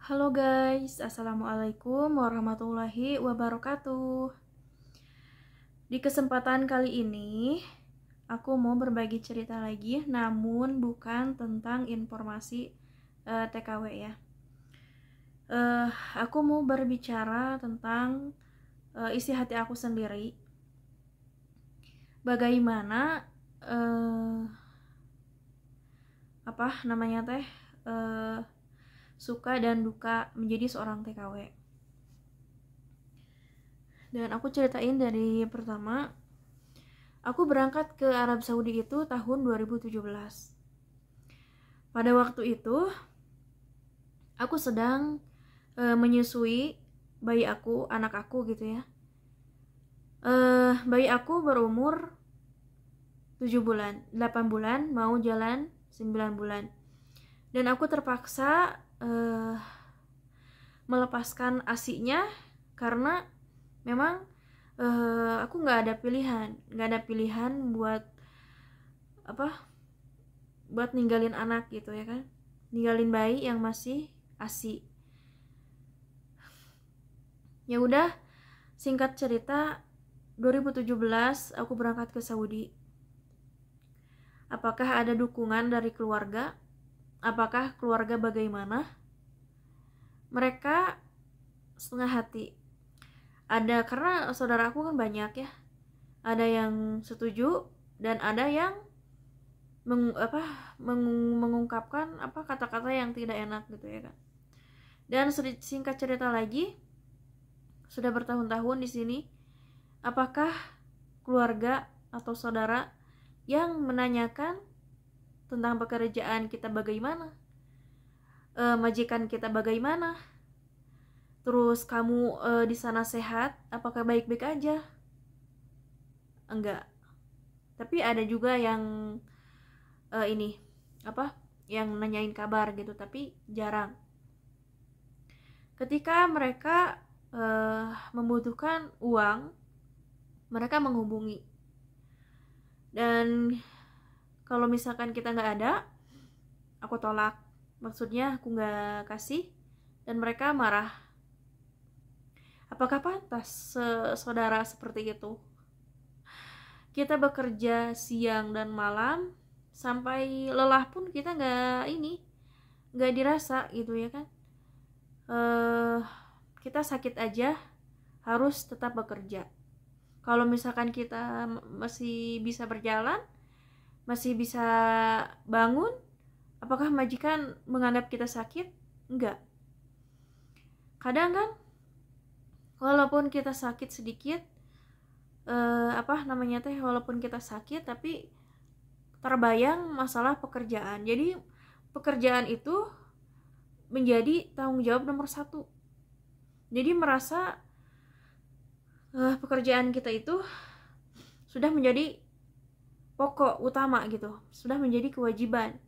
Halo guys, Assalamualaikum warahmatullahi wabarakatuh. Di kesempatan kali ini, aku mau berbagi cerita lagi, namun bukan tentang informasi TKW ya. Aku mau berbicara tentang isi hati aku sendiri. Bagaimana suka dan duka menjadi seorang TKW. Dan aku ceritain dari pertama, aku berangkat ke Arab Saudi itu tahun 2017. Pada waktu itu, aku sedang menyusui bayi aku, anak aku gitu ya. Bayi aku berumur 7 bulan, 8 bulan, mau jalan 9 bulan. Dan aku terpaksa melepaskan ASI-nya karena memang aku nggak ada pilihan buat ninggalin anak gitu ya kan, ninggalin bayi yang masih ASI. Ya udah, singkat cerita, 2017 aku berangkat ke Saudi. Apakah ada dukungan dari keluarga? Apakah keluarga bagaimana? Mereka setengah hati. Ada, karena saudara aku kan banyak ya. Ada yang setuju dan ada yang mengungkapkan kata-kata yang tidak enak gitu ya kan. Dan singkat cerita lagi, sudah bertahun-tahun di sini, apakah keluarga atau saudara yang menanyakan tentang pekerjaan kita bagaimana, majikan kita bagaimana, terus kamu di sana sehat, apakah baik-baik aja? Enggak. Tapi ada juga yang yang nanyain kabar gitu, tapi jarang. Ketika mereka membutuhkan uang, mereka menghubungi. Dan kalau misalkan kita nggak ada, aku tolak. Maksudnya aku nggak kasih, dan mereka marah. Apakah pantas saudara seperti itu? Kita bekerja siang dan malam, sampai lelah pun kita nggak dirasa gitu ya kan. Kita sakit aja harus tetap bekerja. Kalau misalkan kita masih bisa berjalan, masih bisa bangun, apakah majikan menganggap kita sakit? Enggak. Kadang kan walaupun kita sakit sedikit, walaupun kita sakit tapi terbayang masalah pekerjaan. Jadi pekerjaan itu menjadi tanggung jawab nomor 1. Jadi merasa pekerjaan kita itu sudah menjadi pokok utama gitu, sudah menjadi kewajiban.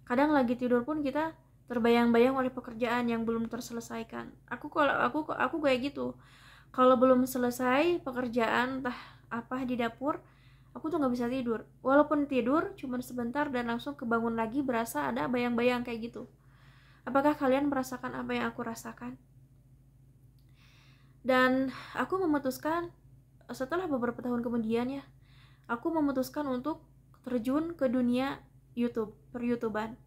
Kadang lagi tidur pun kita terbayang-bayang oleh pekerjaan yang belum terselesaikan. Aku kayak gitu. Kalau belum selesai pekerjaan entah apa di dapur, aku tuh nggak bisa tidur. Walaupun tidur cuma sebentar dan langsung kebangun lagi, berasa ada bayang-bayang kayak gitu. Apakah kalian merasakan apa yang aku rasakan? Dan aku memutuskan, setelah beberapa tahun kemudian ya, aku memutuskan untuk terjun ke dunia YouTube, per-YouTubean.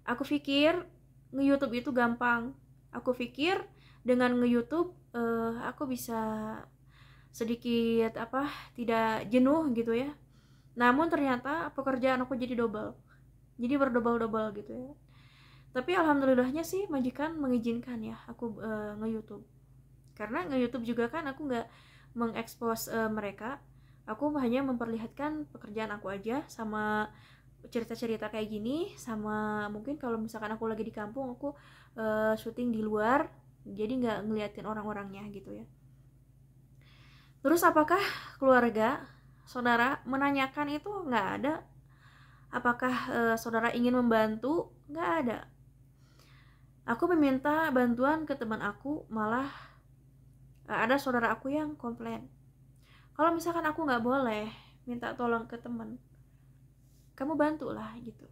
Aku pikir nge-YouTube itu gampang. Aku pikir dengan nge-YouTube aku bisa sedikit tidak jenuh gitu ya. Namun ternyata pekerjaan aku jadi double. Jadi berdouble-double gitu ya. Tapi alhamdulillahnya sih majikan mengizinkan ya aku nge-YouTube. Karena nge-YouTube juga kan aku nggak mengekspos mereka. Aku hanya memperlihatkan pekerjaan aku aja, sama cerita-cerita kayak gini, sama mungkin kalau misalkan aku lagi di kampung, aku syuting di luar, jadi nggak ngeliatin orang-orangnya gitu ya. Terus apakah keluarga, saudara menanyakan itu? Nggak ada. Apakah saudara ingin membantu? Nggak ada. Aku meminta bantuan ke teman aku, malah ada saudara aku yang komplain. Kalau misalkan aku nggak boleh minta tolong ke teman, kamu bantulah gitu.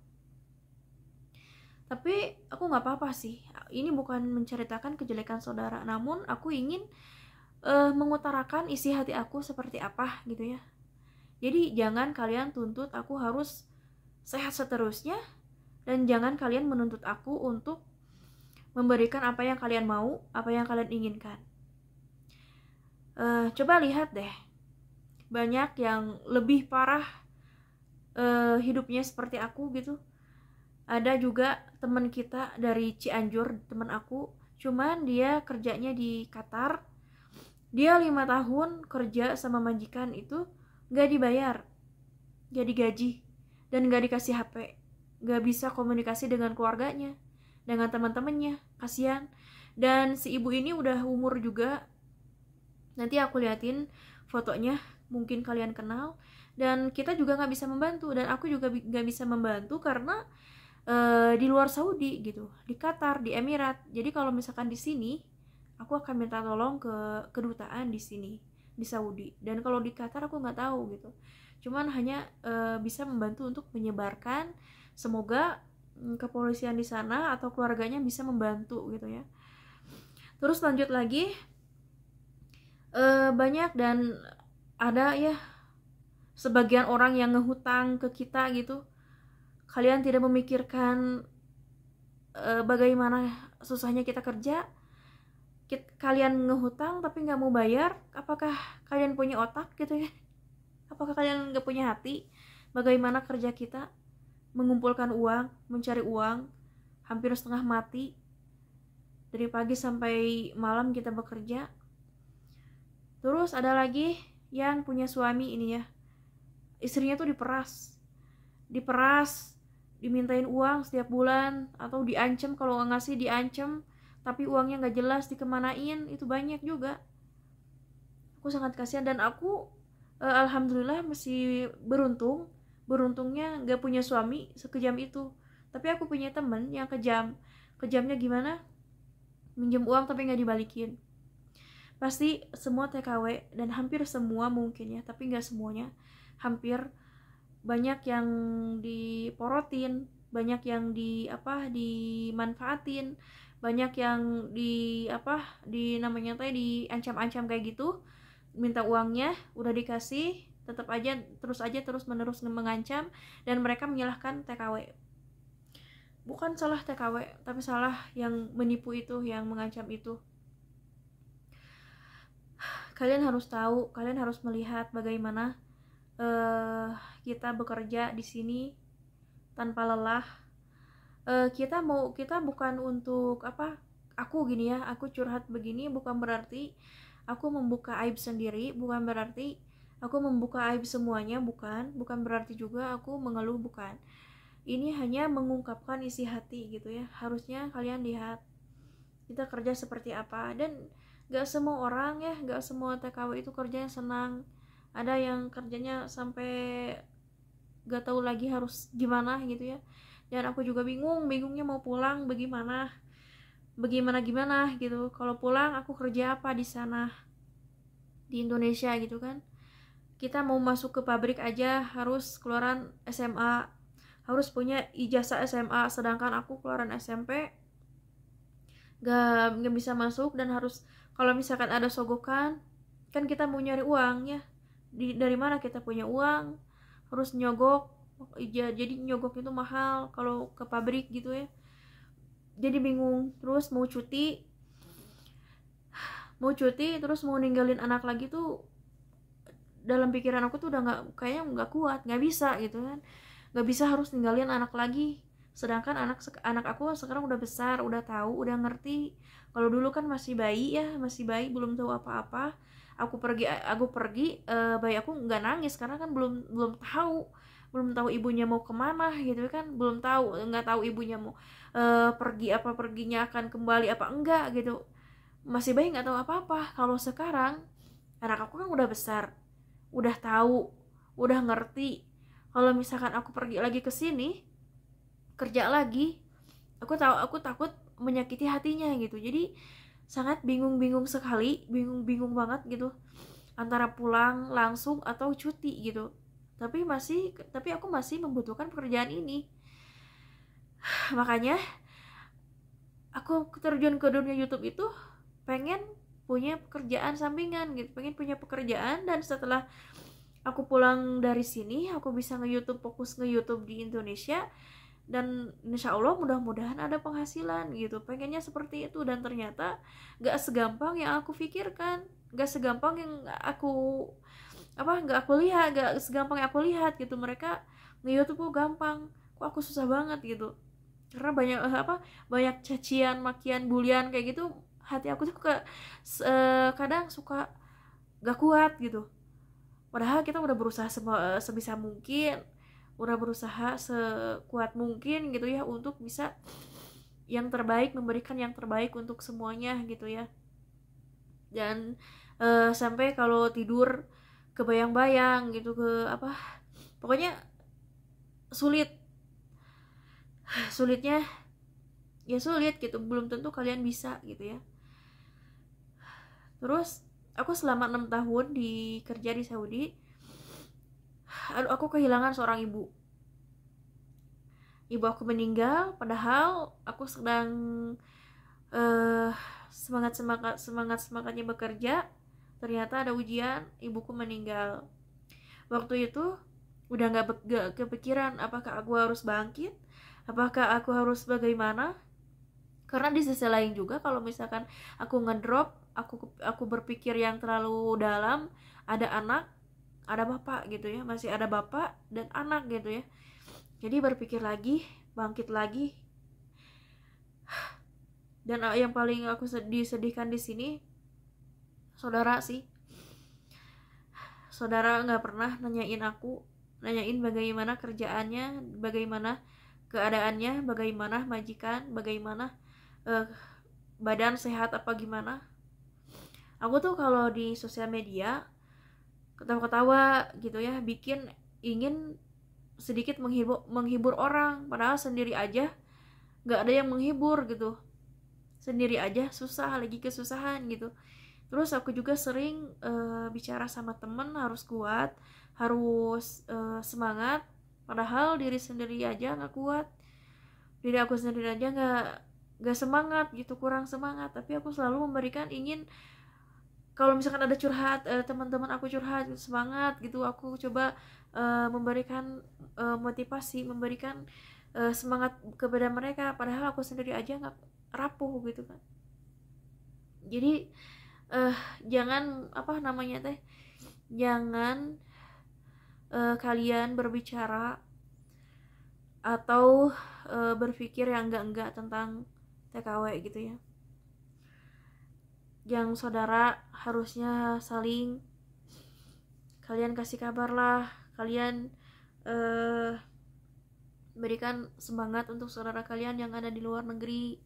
Tapi aku nggak apa-apa sih, ini bukan menceritakan kejelekan saudara, namun aku ingin mengutarakan isi hati aku seperti apa gitu ya. Jadi jangan kalian tuntut aku harus sehat seterusnya, dan jangan kalian menuntut aku untuk memberikan apa yang kalian mau, apa yang kalian inginkan. Coba lihat deh, banyak yang lebih parah hidupnya seperti aku gitu. Ada juga teman kita dari Cianjur, teman aku, cuman dia kerjanya di Qatar. Dia 5 tahun kerja sama majikan itu gak dibayar, gak digaji, dan gak dikasih HP, gak bisa komunikasi dengan keluarganya, dengan teman-temannya, kasihan. Dan si ibu ini udah umur juga, nanti aku liatin fotonya, mungkin kalian kenal. Dan kita juga gak bisa membantu, dan aku juga gak bisa membantu karena di luar Saudi gitu, di Qatar, di Emirat. Jadi kalau misalkan di sini, aku akan minta tolong ke kedutaan di sini di Saudi, dan kalau di Qatar aku nggak tahu gitu. Cuman hanya bisa membantu untuk menyebarkan, semoga kepolisian di sana atau keluarganya bisa membantu gitu ya. Terus lanjut lagi, banyak dan ada ya sebagian orang yang ngehutang ke kita gitu. Kalian tidak memikirkan bagaimana susahnya kita kerja. Kalian ngehutang tapi nggak mau bayar. Apakah kalian punya otak gitu ya? Apakah kalian nggak punya hati? Bagaimana kerja kita mengumpulkan uang, mencari uang, hampir setengah mati, dari pagi sampai malam kita bekerja. Terus ada lagi yang punya suami ini ya, istrinya tuh diperas, dimintain uang setiap bulan, atau diancam kalau nggak ngasih diancam, tapi uangnya nggak jelas dikemanain. Itu banyak juga. Aku sangat kasihan, dan aku alhamdulillah masih beruntungnya nggak punya suami sekejam itu. Tapi aku punya temen yang kejamnya gimana, minjem uang tapi nggak dibalikin. Pasti semua TKW, dan hampir semua mungkin ya, tapi nggak semuanya, hampir banyak yang diporotin, banyak yang dimanfaatin, banyak yang namanya diancam-ancam kayak gitu. Minta uangnya udah dikasih, tetap aja terus menerus mengancam, dan mereka menyalahkan TKW. Bukan salah TKW, tapi salah yang menipu itu, yang mengancam itu. Kalian harus tahu, kalian harus melihat bagaimana kita bekerja di sini tanpa lelah. Kita bukan untuk aku gini ya, aku curhat begini bukan berarti aku membuka aib sendiri, bukan berarti aku membuka aib semuanya, bukan berarti juga aku mengeluh, bukan. Ini hanya mengungkapkan isi hati gitu ya. Harusnya kalian lihat kita kerja seperti apa, dan gak semua orang ya, gak semua TKW itu kerjanya senang. Ada yang kerjanya sampai gak tahu lagi harus gimana gitu ya. Dan aku juga bingungnya mau pulang bagaimana gitu. Kalau pulang aku kerja apa di sana di Indonesia gitu kan. Kita mau masuk ke pabrik aja harus keluaran SMA, harus punya ijazah SMA, sedangkan aku keluaran SMP gak bisa masuk. Dan harus, kalau misalkan ada sogokan, kan kita mau nyari uang ya, dari mana kita punya uang, harus nyogok. Jadi nyogok itu mahal kalau ke pabrik gitu ya. Jadi bingung. Terus mau cuti terus mau ninggalin anak lagi tuh, dalam pikiran aku tuh udah kayaknya nggak kuat, nggak bisa gitu kan. Nggak bisa harus ninggalin anak lagi, sedangkan anak aku sekarang udah besar, udah tahu, udah ngerti. Kalau dulu kan masih bayi belum tahu apa-apa. Aku pergi bayi aku nggak nangis karena kan belum tahu ibunya mau kemana gitu kan, nggak tahu ibunya mau perginya akan kembali apa enggak gitu. Masih bayi nggak tahu apa-apa. Kalau sekarang anak aku kan udah besar, udah tahu, udah ngerti. Kalau misalkan aku pergi lagi ke sini kerja lagi, aku takut menyakiti hatinya gitu. Jadi sangat bingung sekali, bingung banget gitu, antara pulang langsung atau cuti gitu. Tapi aku masih membutuhkan pekerjaan ini. Makanya aku terjun ke dunia YouTube itu pengen punya pekerjaan sampingan gitu, pengen punya pekerjaan, dan setelah aku pulang dari sini aku bisa nge-YouTube, fokus nge-YouTube di Indonesia, dan insya Allah mudah-mudahan ada penghasilan gitu. Pengennya seperti itu, dan ternyata gak segampang yang aku pikirkan, gak segampang yang gak segampang yang aku lihat gitu. Mereka nge-YouTube kok gampang, kok aku susah banget gitu. Karena banyak cacian, makian, bulian kayak gitu, hati aku tuh kadang suka gak kuat gitu. Padahal kita udah berusaha sebisa mungkin, udah berusaha sekuat mungkin gitu ya, untuk bisa yang terbaik, memberikan yang terbaik untuk semuanya gitu ya. Dan sampai kalau tidur kebayang-bayang gitu, pokoknya sulitnya ya sulit gitu, belum tentu kalian bisa gitu ya. Terus aku selama 6 tahun kerja di Saudi, aku kehilangan seorang ibu aku meninggal, padahal aku sedang semangatnya bekerja. Ternyata ada ujian, ibuku meninggal. Waktu itu udah gak kepikiran apakah aku harus bangkit, apakah aku harus bagaimana. Karena di sisi lain juga kalau misalkan aku ngedrop, aku berpikir yang terlalu dalam, ada anak, ada bapak gitu ya, masih ada bapak dan anak gitu ya. Jadi berpikir lagi, bangkit lagi. Dan yang paling aku sedihkan di sini, saudara sih. Saudara nggak pernah nanyain bagaimana kerjaannya, bagaimana keadaannya, bagaimana majikan, bagaimana badan sehat apa gimana. Aku tuh kalau di sosial media ketawa-ketawa gitu ya, ingin sedikit menghibur orang, padahal sendiri aja nggak ada yang menghibur gitu, sendiri aja susah, lagi kesusahan gitu. Terus aku juga sering bicara sama temen, harus kuat, harus semangat, padahal diri sendiri aja nggak kuat, diri aku sendiri aja nggak semangat gitu, kurang semangat. Tapi aku selalu kalau misalkan ada curhat, teman-teman aku curhat gitu, semangat gitu, aku coba memberikan motivasi, memberikan semangat kepada mereka, padahal aku sendiri aja nggak rapuh gitu kan. Jadi jangan jangan kalian berbicara atau berpikir yang enggak tentang TKW gitu ya. Yang saudara harusnya saling, kalian kasih kabar lah, kalian berikan semangat untuk saudara kalian yang ada di luar negeri.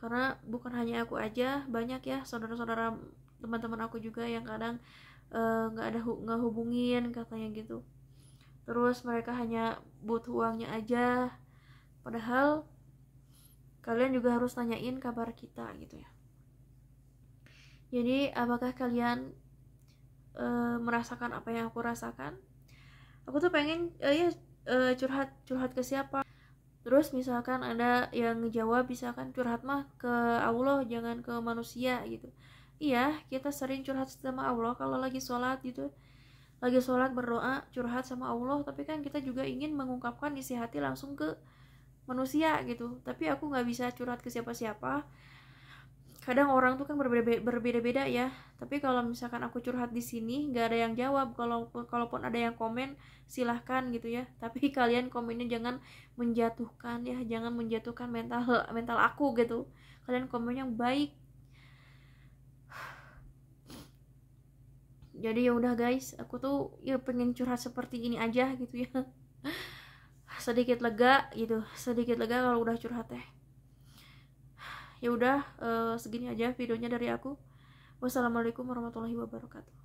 Karena bukan hanya aku aja, banyak ya saudara-saudara, teman-teman aku juga yang kadang nggak hubungin katanya gitu. Terus mereka hanya butuh uangnya aja, padahal kalian juga harus tanyain kabar kita gitu ya. Jadi apakah kalian merasakan apa yang aku rasakan? Aku tuh pengen curhat ke siapa. Terus misalkan ada yang ngejawab, misalkan curhat mah ke Allah, jangan ke manusia gitu. Iya, kita sering curhat sama Allah kalau lagi sholat gitu, lagi sholat berdoa curhat sama Allah, tapi kan kita juga ingin mengungkapkan isi hati langsung ke manusia gitu. Tapi aku nggak bisa curhat ke siapa-siapa, kadang orang tuh kan berbeda-beda ya. Tapi kalau misalkan aku curhat di sini nggak ada yang jawab, kalaupun ada yang komen silahkan gitu ya, tapi kalian komennya jangan menjatuhkan ya, jangan menjatuhkan mental aku gitu. Kalian komen yang baik. Jadi ya udah guys, aku tuh ya pengen curhat seperti ini aja gitu ya. Sedikit lega gitu, sedikit lega kalau udah curhat teh. Ya udah, segini aja videonya dari aku. Wassalamualaikum warahmatullahi wabarakatuh.